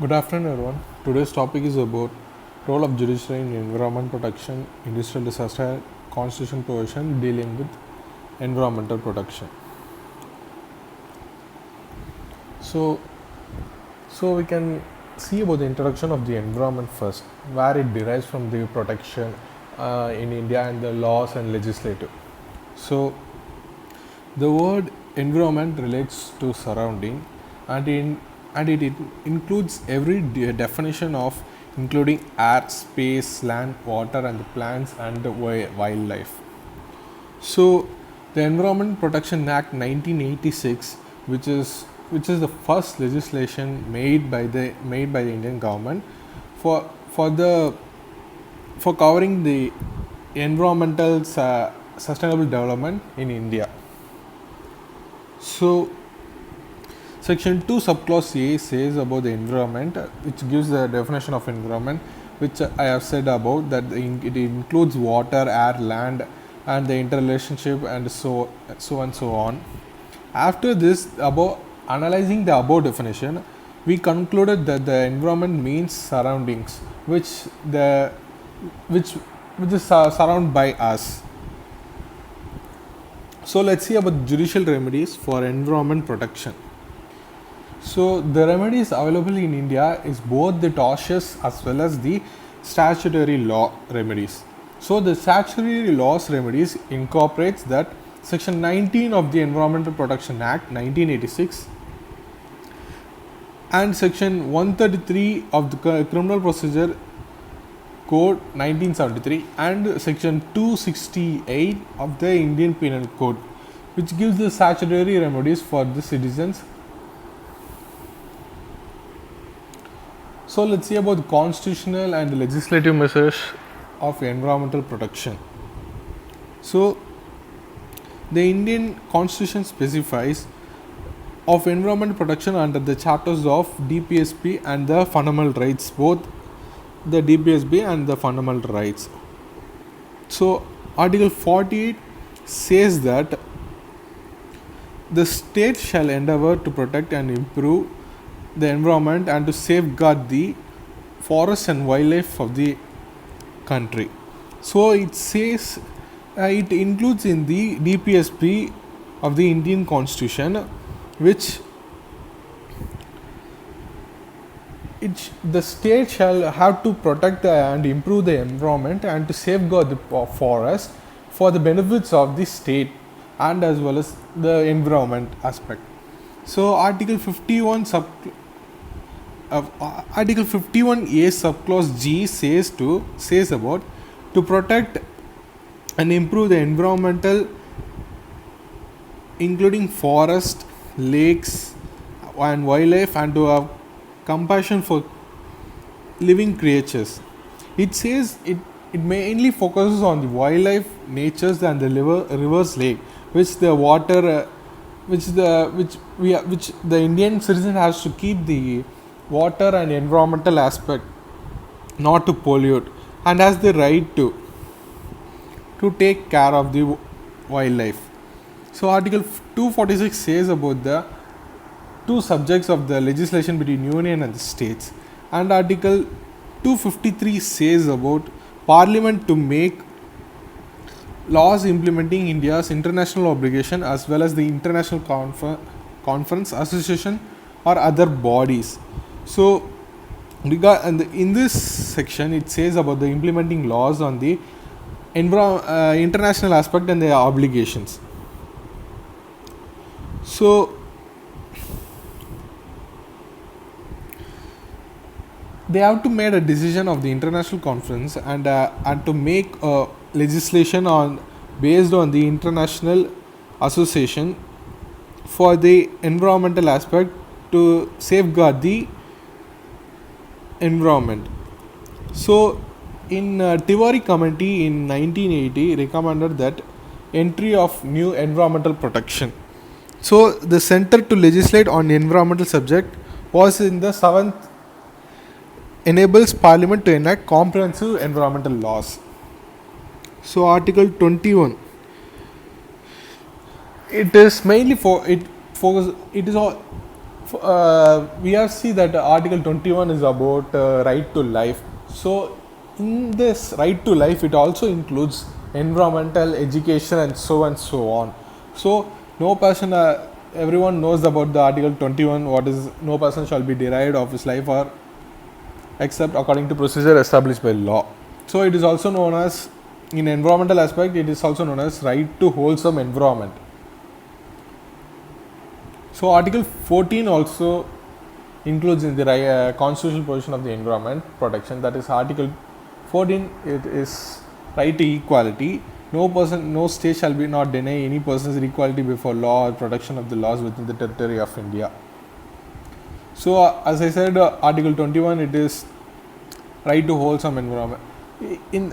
Good afternoon, everyone. Today's topic is about role of judiciary in environment protection, industrial disaster, constitution provision dealing with environmental protection. So, so we can see about the introduction of the environment first, where it derives from the protection in India and the laws and legislative. So, the word environment relates to surrounding, and it includes every definition of including air, space, land, water, and the plants and the wildlife. So, the Environment Protection Act 1986, which is the first legislation made by the Indian government for for the for covering the environmental sustainable development in India. So, Section 2 subclause A says about the environment, which gives the definition of environment, which I have said about that it includes water, air, land, and the interrelationship, and so and so on. After this, above analyzing the above definition, we concluded that the environment means surroundings, which which is surrounded by us. So let's see about judicial remedies for environment protection. So the remedies available in India is both the tortious as well as the statutory law remedies. So the statutory laws remedies incorporates that Section 19 of the Environmental Protection Act 1986 and Section 133 of the Criminal Procedure Code 1973 and Section 268 of the Indian Penal Code, which gives the statutory remedies for the citizens. So let's see about the constitutional and legislative measures of environmental protection. So the Indian Constitution specifies of environment protection under the chapters of DPSP and the fundamental rights, both the DPSP and the fundamental rights. So Article 48 says that the state shall endeavor to protect and improve the environment and to safeguard the forests and wildlife of the country. So it says it includes in the DPSP of the Indian Constitution, which the state shall have to protect and improve the environment and to safeguard the forest for the benefits of the state and as well as the environment aspect. So Article 51A subclause G says about to protect and improve the environmental, including forest, lakes, and wildlife, and to have compassion for living creatures. It says it mainly focuses on the wildlife, natures, and the rivers, lake, which the water, which the Indian citizen has to keep the water and environmental aspect not to pollute and has the right to take care of the wildlife. So Article 246 says about the two subjects of the legislation between union and the states, and Article 253 says about Parliament to make laws implementing India's international obligation as well as the international conference, association, or other bodies. So, in this section, it says about the implementing laws on the international aspect and their obligations. So, they have to make a decision of the international conference and to make legislation on based on the international association for the environmental aspect to safeguard the environment. So in Tiwari committee in 1980 recommended that entry of new environmental protection. So the center to legislate on environmental subject was in the 7th enables Parliament to enact comprehensive environmental laws. So Article 21, it is mainly for it focus. It is all We have see that Article 21 is about right to life. So, in this right to life, it also includes environmental, education, and so on. So, no person, everyone knows about the Article 21. What is no person shall be derived of his life or except according to procedure established by law. So, it is also known as in environmental aspect. It is also known as right to wholesome environment. So, Article 14 also includes in the constitutional position of the environment protection. That is Article 14. It is right to equality. No person, no state shall be not deny any person's equality before law or protection of the laws within the territory of India. So, as I said, Article 21, it is right to wholesome environment. In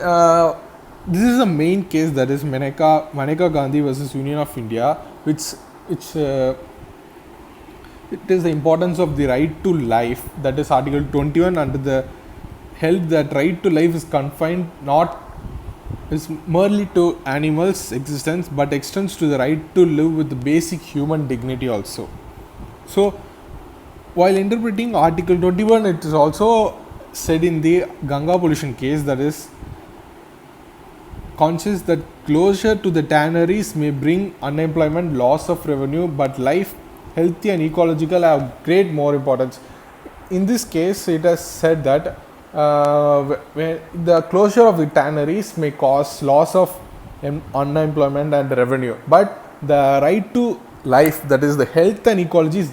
this is the main case, that is Maneka Gandhi versus Union of India, which it is the importance of the right to life, that is Article 21, under the held that right to life is confined not is merely to animals' existence but extends to the right to live with the basic human dignity also. So, while interpreting Article 21, it is also said in the Ganga pollution case, that is conscious that closure to the tanneries may bring unemployment, loss of revenue, but life, healthy and ecological have great more importance. In this case, it has said that when the closure of the tanneries may cause loss of unemployment and revenue, but the right to life, that is the health and ecology, is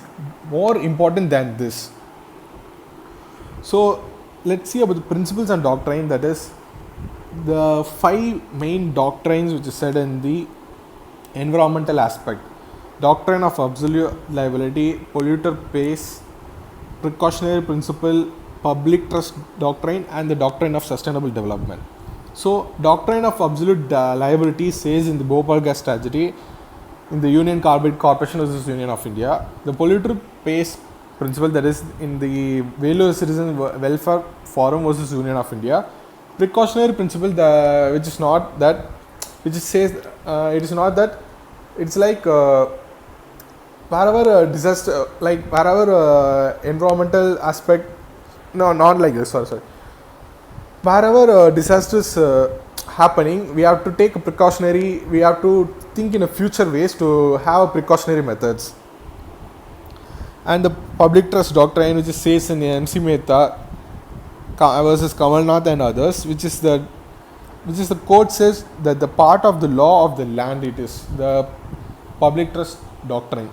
more important than this. So, let's see about the principles and doctrine, that is the 5 main doctrines which is said in the environmental aspect: doctrine of absolute liability, polluter pays, precautionary principle, public trust doctrine, and the doctrine of sustainable development. So, doctrine of absolute liability says in the Bhopal gas tragedy, in the Union Carbide Corporation versus Union of India, the polluter pays principle, that is in the Vellore Citizen Welfare Forum versus Union of India, precautionary principle, which is not that, which says it is not that, it's like wherever disaster, like wherever environmental aspect, no, not like this, sorry, wherever disasters happening, we have to take a precautionary, we have to think in a future ways to have precautionary methods. And the public trust doctrine, which says in the MC Mehta versus Kamal Nath and others, which is the court says that the part of the law of the land, it is the public trust doctrine.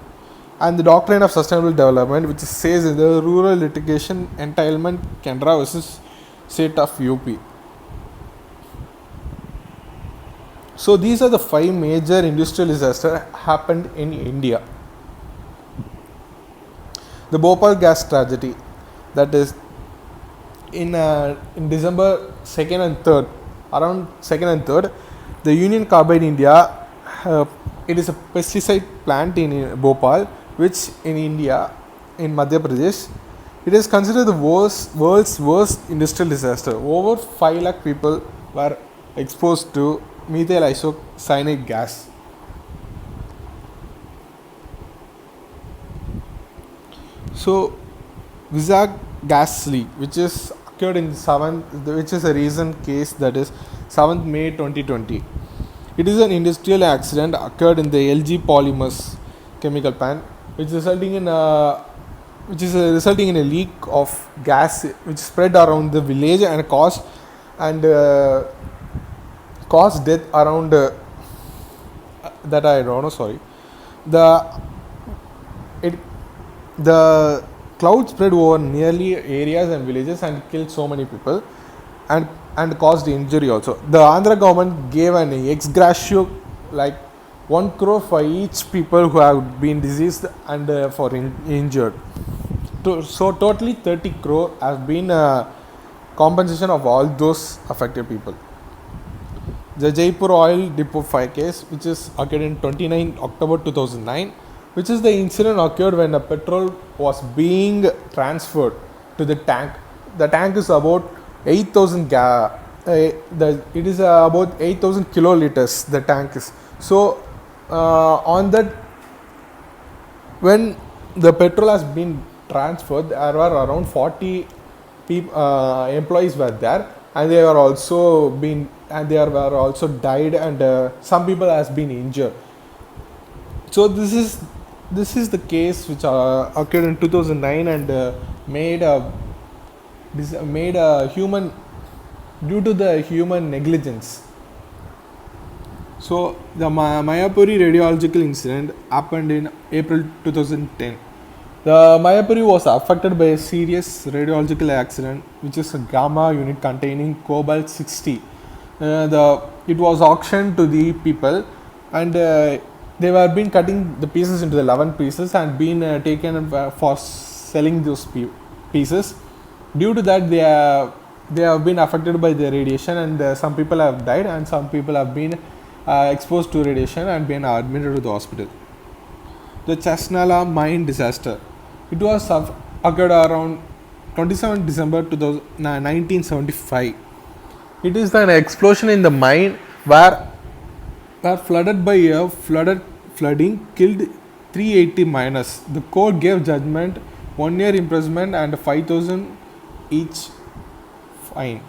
And the doctrine of sustainable development, which says in the rural litigation entitlement Canara versus state of UP. So these are the 5 major industrial disasters happened in India. The Bhopal gas tragedy, that is in December 2nd and 3rd, around 2nd and 3rd, the Union Carbide India, it is a pesticide plant in Bhopal, which in India, in Madhya Pradesh, it is considered the world's worst industrial disaster. Over 5 lakh people were exposed to methyl isocyanate gas. So, Vizag gas leak, which is occurred in 7th, which is a recent case, that is 7th May 2020. It is an industrial accident occurred in the LG Polymers chemical plant, which is resulting in a leak of gas which spread around the village and caused death around that I don't know. Sorry, the cloud spread over nearly areas and villages and killed so many people and caused injury also. The Andhra government gave an ex gratia like 1 crore for each people who have been diseased and for injured. So totally 30 crore has been compensation of all those affected people. The Jaipur oil depot fire case, which is occurred in 29 October 2009, which is the incident occurred when the petrol was being transferred to the tank. The tank is about 8,000 it is about 8,000 kiloliters, the tank is. So on that, when the petrol has been transferred, there were around 40 employees were there, and they were also been and they were also died, and some people has been injured. So this is the case which occurred in 2009, and made a made a human due to the human negligence. So the Mayapuri radiological incident happened in April 2010. The Mayapuri was affected by a serious radiological accident, which is a gamma unit containing cobalt 60. It was auctioned to the people, and they were been cutting the pieces into the 11 pieces and been taken for selling those pieces. Due to that, they have been affected by the radiation, and some people have died, and some people have been exposed to radiation and been admitted to the hospital. The Chasnala mine disaster. It was occurred around 27 December 1975. It is an explosion in the mine where flooded by a flooding killed 380 miners. The court gave judgment 1 year imprisonment and 5,000 each fine.